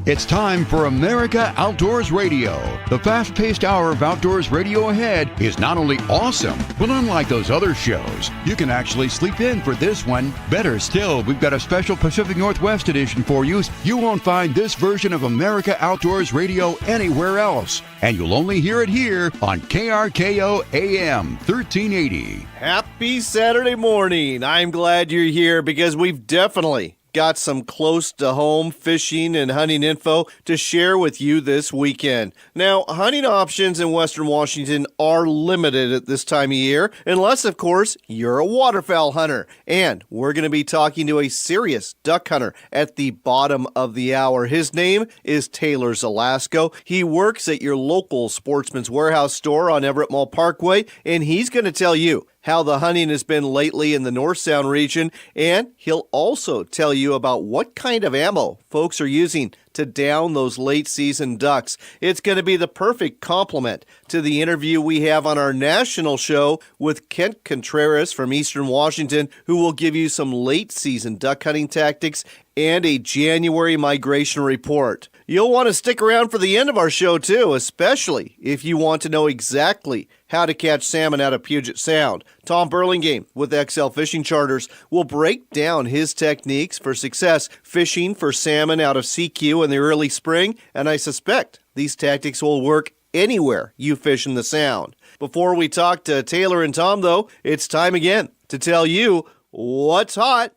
It's time for America Outdoors Radio. The fast-paced hour of outdoors radio ahead is not only awesome, but unlike those other shows, you can actually sleep in for this one. Better still, we've got a special Pacific Northwest edition for you. You won't find this version of America Outdoors Radio anywhere else, and you'll only hear it here on KRKO AM 1380. Happy Saturday morning. I'm glad you're here because we've definitely got some close-to-home fishing and hunting info to share with you this weekend. Now, hunting options in Western Washington are limited at this time of year, unless, of course, you're a waterfowl hunter. And we're going to be talking to a serious duck hunter at the bottom of the hour. His name is Taylor Zelasco. He works at your local Sportsman's Warehouse store on Everett Mall Parkway, and he's going to tell you how the hunting has been lately in the North Sound region, and he'll also tell you about what kind of ammo folks are using to down those late-season ducks. It's going to be the perfect complement to the interview we have on our national show with Kent Contreras from Eastern Washington, who will give you some late-season duck hunting tactics and a January migration report. You'll want to stick around for the end of our show, too, especially if you want to know exactly how to catch salmon out of Puget Sound. Tom Burlingame with XL Fishing Charters will break down his techniques for success fishing for salmon out of Seiku in the early spring, and I suspect these tactics will work anywhere you fish in the Sound. Before we talk to Taylor and Tom, though, it's time again to tell you what's hot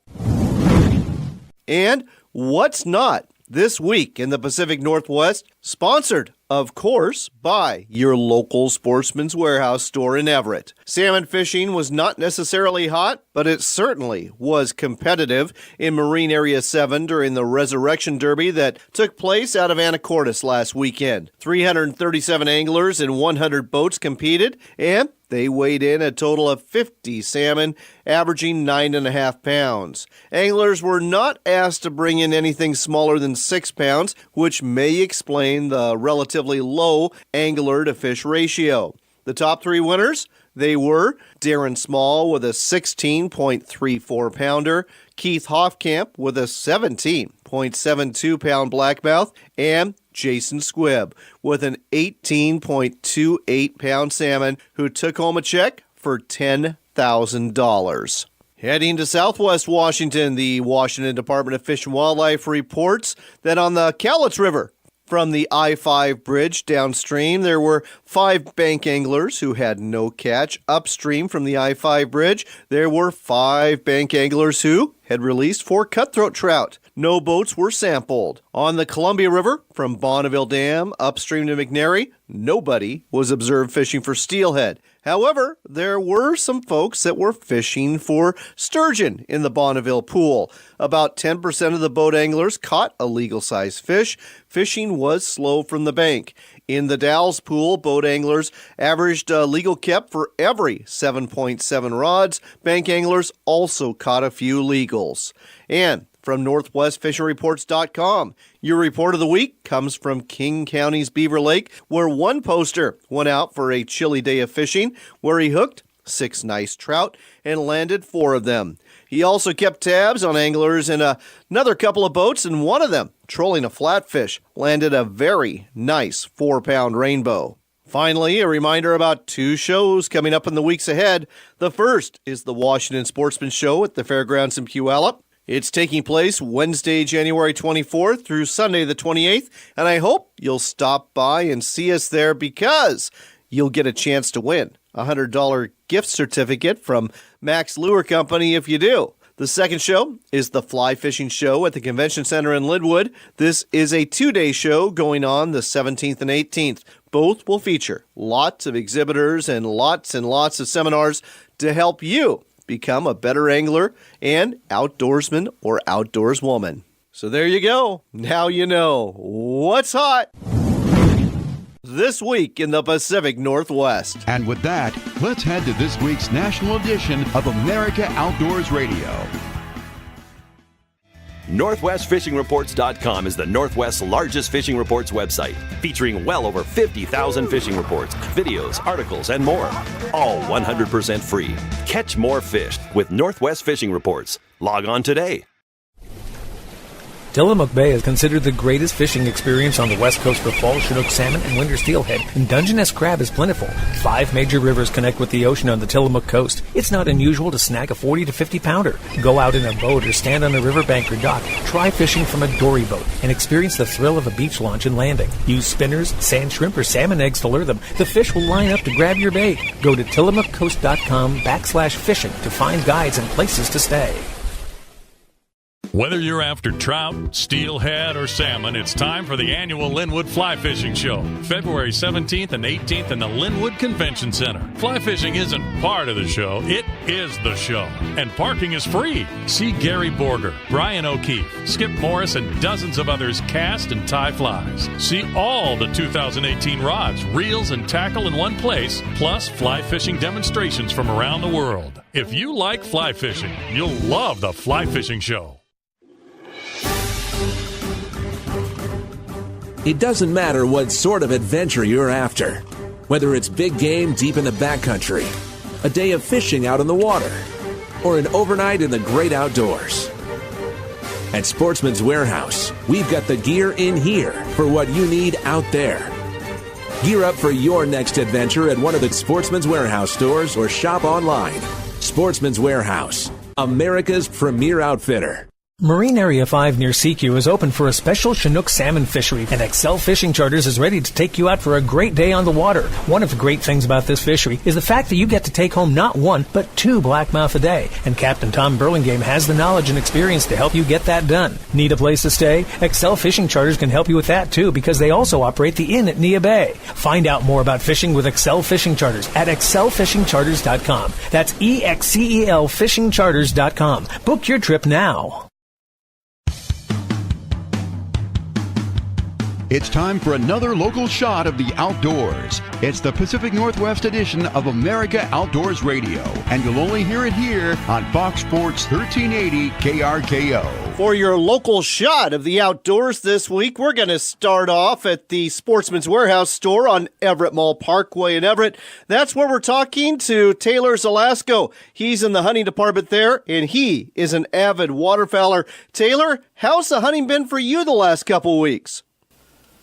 and what's not this week in the Pacific Northwest, sponsored, of course, by your local Sportsman's Warehouse store in Everett. Salmon fishing was not necessarily hot, but it certainly was competitive in Marine Area 7 during the Resurrection Derby that took place out of Anacortes last weekend. 337 anglers and 100 boats competed, and they weighed in a total of 50 salmon, averaging 9.5 pounds. Anglers were not asked to bring in anything smaller than 6 pounds, which may explain the relatively low angler-to-fish ratio. The top three winners, they were Darren Small with a 16.34-pounder, Keith Hoffkamp with a 17.72-pound blackmouth, and Jason Squibb with an 18.28-pound salmon who took home a check for $10,000. Heading to Southwest Washington, the Washington Department of Fish and Wildlife reports that on the Cowlitz River, from the I-5 bridge downstream, there were 5 bank anglers who had no catch. Upstream from the I-5 bridge, there were 5 bank anglers who had released 4 cutthroat trout. No boats were sampled. On the Columbia River, from Bonneville Dam upstream to McNary, nobody was observed fishing for steelhead. However, there were some folks that were fishing for sturgeon in the Bonneville pool. About 10% of the boat anglers caught a legal-sized fish. Fishing was slow from the bank. In the Dalles pool, boat anglers averaged a legal kept for every 7.7 rods. Bank anglers also caught a few legals. And from NorthwestFishingReports.com, your report of the week comes from King County's Beaver Lake, where one poster went out for a chilly day of fishing, where he hooked 6 nice trout and landed 4 of them. He also kept tabs on anglers in another couple of boats, and one of them, trolling a flatfish, landed a very nice 4-pound rainbow. Finally, a reminder about 2 shows coming up in the weeks ahead. The first is the Washington Sportsman Show at the Fairgrounds in Puyallup. It's taking place Wednesday, January 24th through Sunday the 28th, and I hope you'll stop by and see us there because you'll get a chance to win a $100 gift certificate from Max Lure Company if you do. The second show is the Fly Fishing Show at the Convention Center in Linwood. This is a 2-day show going on the 17th and 18th. Both will feature lots of exhibitors and lots of seminars to help you become a better angler and outdoorsman or outdoorswoman. So there you go. Now you know what's hot this week in the Pacific Northwest. And with that, let's head to this week's national edition of America Outdoors Radio. NorthwestFishingReports.com is the Northwest's largest fishing reports website, featuring well over 50,000 fishing reports, videos, articles, and more. All 100% free. Catch more fish with Northwest Fishing Reports. Log on today. Tillamook Bay is considered the greatest fishing experience on the west coast for fall Chinook salmon and winter steelhead, and Dungeness crab is plentiful. 5 major rivers connect with the ocean on the Tillamook coast. It's not unusual to snag a 40 to 50 pounder. Go out in a boat or stand on a riverbank or dock. Try fishing from a dory boat and experience the thrill of a beach launch and landing. Use spinners, sand shrimp, or salmon eggs to lure them. The fish will line up to grab your bait. Go to tillamookcoast.com/fishing to find guides and places to stay. Whether you're after trout, steelhead, or salmon, it's time for the annual Linwood Fly Fishing Show, February 17th and 18th in the Linwood Convention Center. Fly fishing isn't part of the show, it is the show. And parking is free. See Gary Borger, Brian O'Keefe, Skip Morris, and dozens of others cast and tie flies. See all the 2018 rods, reels, and tackle in one place, plus fly fishing demonstrations from around the world. If you like fly fishing, you'll love the Fly Fishing Show. It doesn't matter what sort of adventure you're after. Whether it's big game deep in the backcountry, a day of fishing out on the water, or an overnight in the great outdoors. At Sportsman's Warehouse, we've got the gear in here for what you need out there. Gear up for your next adventure at one of the Sportsman's Warehouse stores or shop online. Sportsman's Warehouse, America's premier outfitter. Marine Area 5 near Seiku is open for a special Chinook salmon fishery, and Excel Fishing Charters is ready to take you out for a great day on the water. One of the great things about this fishery is the fact that you get to take home not 1, but 2 blackmouth a day, and Captain Tom Burlingame has the knowledge and experience to help you get that done. Need a place to stay? Excel Fishing Charters can help you with that too, because they also operate the inn at Nia Bay. Find out more about fishing with Excel Fishing Charters at excelfishingcharters.com. That's EXCEL fishingcharters.com. Book your trip now. It's time for another local shot of the outdoors. It's the Pacific Northwest edition of America Outdoors Radio, and you'll only hear it here on Fox Sports 1380 KRKO. For your local shot of the outdoors this week, we're going to start off at the Sportsman's Warehouse store on Everett Mall Parkway in Everett. That's where we're talking to Taylor Zelasco. He's in the hunting department there, and he is an avid waterfowler. Taylor, how's the hunting been for you the last couple weeks?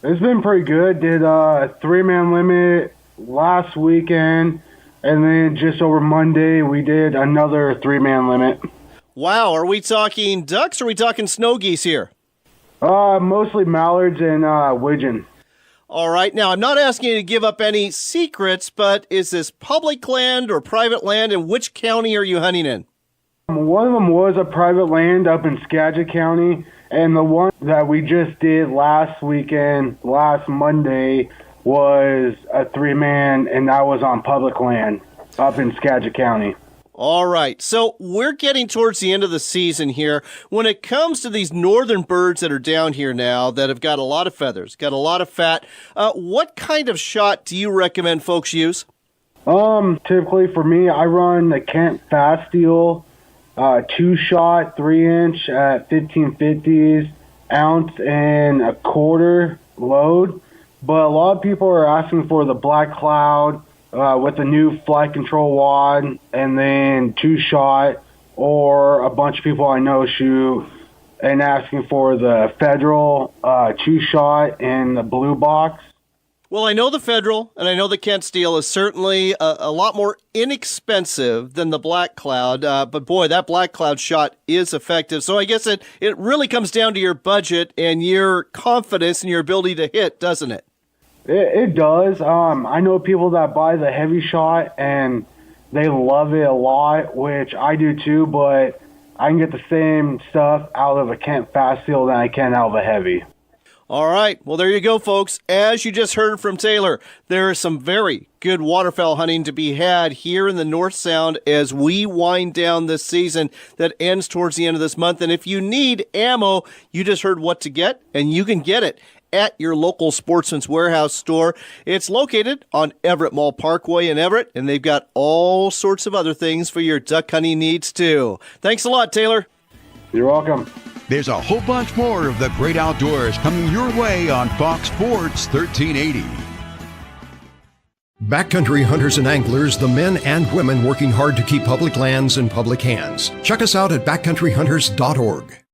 It's been pretty good. Did a 3-man limit last weekend, and then just over Monday we did another 3-man limit. Wow, are we talking ducks or are we talking snow geese here? Mostly mallards and widgeon. All right, now I'm not asking you to give up any secrets, but is this public land or private land, and which county are you hunting in? One of them was a private land up in Skagit County, and the one that we just did last weekend, last Monday, was a 3-man, and that was on public land up in Skagit County. All right, so we're getting towards the end of the season here. When it comes to these northern birds that are down here now that have got a lot of feathers, got a lot of fat, what kind of shot do you recommend folks use? Typically for me, I run the Kent Fast Steel 2-shot 3-inch at 1550s, ounce and a quarter load. But a lot of people are asking for the Black Cloud with the new flight control wad, and then 2-shot, or a bunch of people I know shoot and asking for the Federal 2-shot in the blue box. Well, I know the Federal, and I know the Kent Steel is certainly a lot more inexpensive than the Black Cloud, but boy, that Black Cloud shot is effective. So I guess it really comes down to your budget and your confidence and your ability to hit, doesn't it? It does. I know people that buy the heavy shot, and they love it a lot, which I do too, but I can get the same stuff out of a Kent Fast Steel than I can out of a heavy. All right. Well, there you go, folks. As you just heard from Taylor, there is some very good waterfowl hunting to be had here in the North Sound as we wind down this season that ends towards the end of this month. And if you need ammo, you just heard what to get, and you can get it at your local Sportsman's Warehouse store. It's located on Everett Mall Parkway in Everett, and they've got all sorts of other things for your duck hunting needs, too. Thanks a lot, Taylor. You're welcome. There's a whole bunch more of the great outdoors coming your way on Fox Sports 1380. Backcountry hunters and anglers, the men and women working hard to keep public lands in public hands. Check us out at backcountryhunters.org.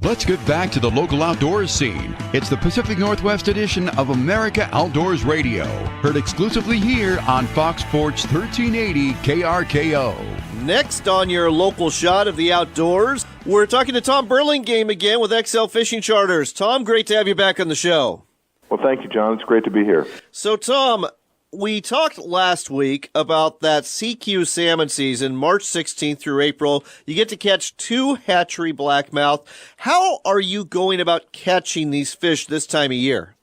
Let's get back to the local outdoors scene. It's the Pacific Northwest edition of America Outdoors Radio. Heard exclusively here on Fox Sports 1380 KRKO. Next on your local shot of the outdoors, we're talking to Tom Burlingame again with XL Fishing Charters. Tom, great to have you back on the show. Well, thank you, John. It's great to be here. So, Tom, we talked last week about that Seiku salmon season, March 16th through April. You get to catch 2 hatchery blackmouth. How are you going about catching these fish this time of year?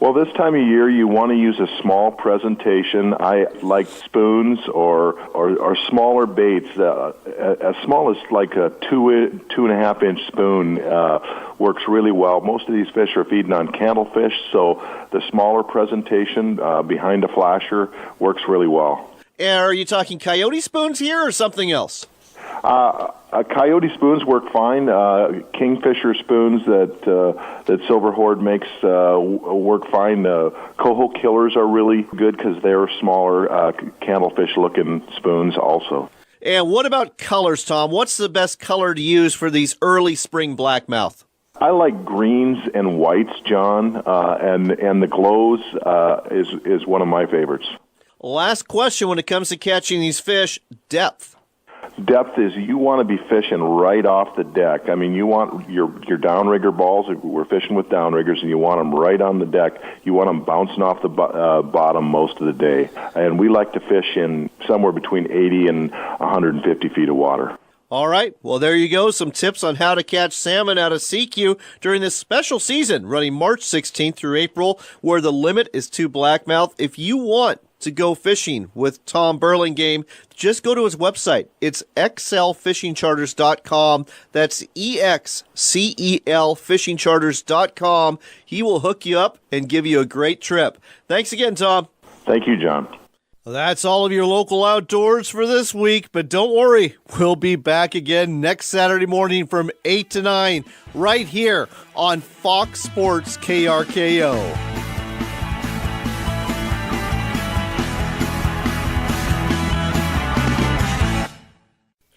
Well, this time of year, you want to use a small presentation. I like spoons or smaller baits. As small as like a 2.5 inch spoon works really well. Most of these fish are feeding on candlefish, so the smaller presentation behind a flasher works really well. And are you talking coyote spoons here or something else? Coyote spoons work fine. Kingfisher spoons that Silver Horde makes work fine. Coho killers are really good because they're smaller candlefish-looking spoons also. And what about colors, Tom? What's the best color to use for these early spring blackmouth? I like greens and whites, John, and the glows is one of my favorites. Last question when it comes to catching these fish, depth. Depth is you want to be fishing right off the deck. I mean, you want your downrigger balls. We're fishing with downriggers, and you want them right on the deck. You want them bouncing off the bottom most of the day. And we like to fish in somewhere between 80 and 150 feet of water. All right. Well, there you go. Some tips on how to catch salmon out of Seiku during this special season running March 16th through April, where the limit is 2 blackmouth. If you want to go fishing with Tom Burlingame, just go to his website. It's xlfishingcharters.com. That's EXCEL fishingcharters.com. He will hook you up and give you a great trip. Thanks again, Tom. Thank you, John. Well, that's all of your local outdoors for this week, but don't worry. We'll be back again next Saturday morning from 8 to 9 right here on Fox Sports KRKO.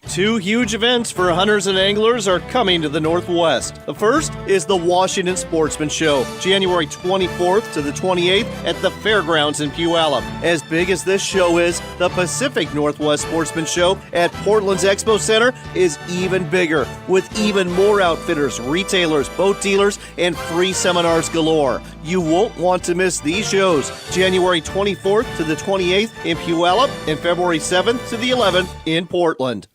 2 huge events for hunters and anglers are coming to the Northwest. The first is the Washington Sportsman Show, January 24th to the 28th at the Fairgrounds in Puyallup. As big as this show is, the Pacific Northwest Sportsman Show at Portland's Expo Center is even bigger, with even more outfitters, retailers, boat dealers, and free seminars galore. You won't want to miss these shows, January 24th to the 28th in Puyallup and February 7th to the 11th in Portland.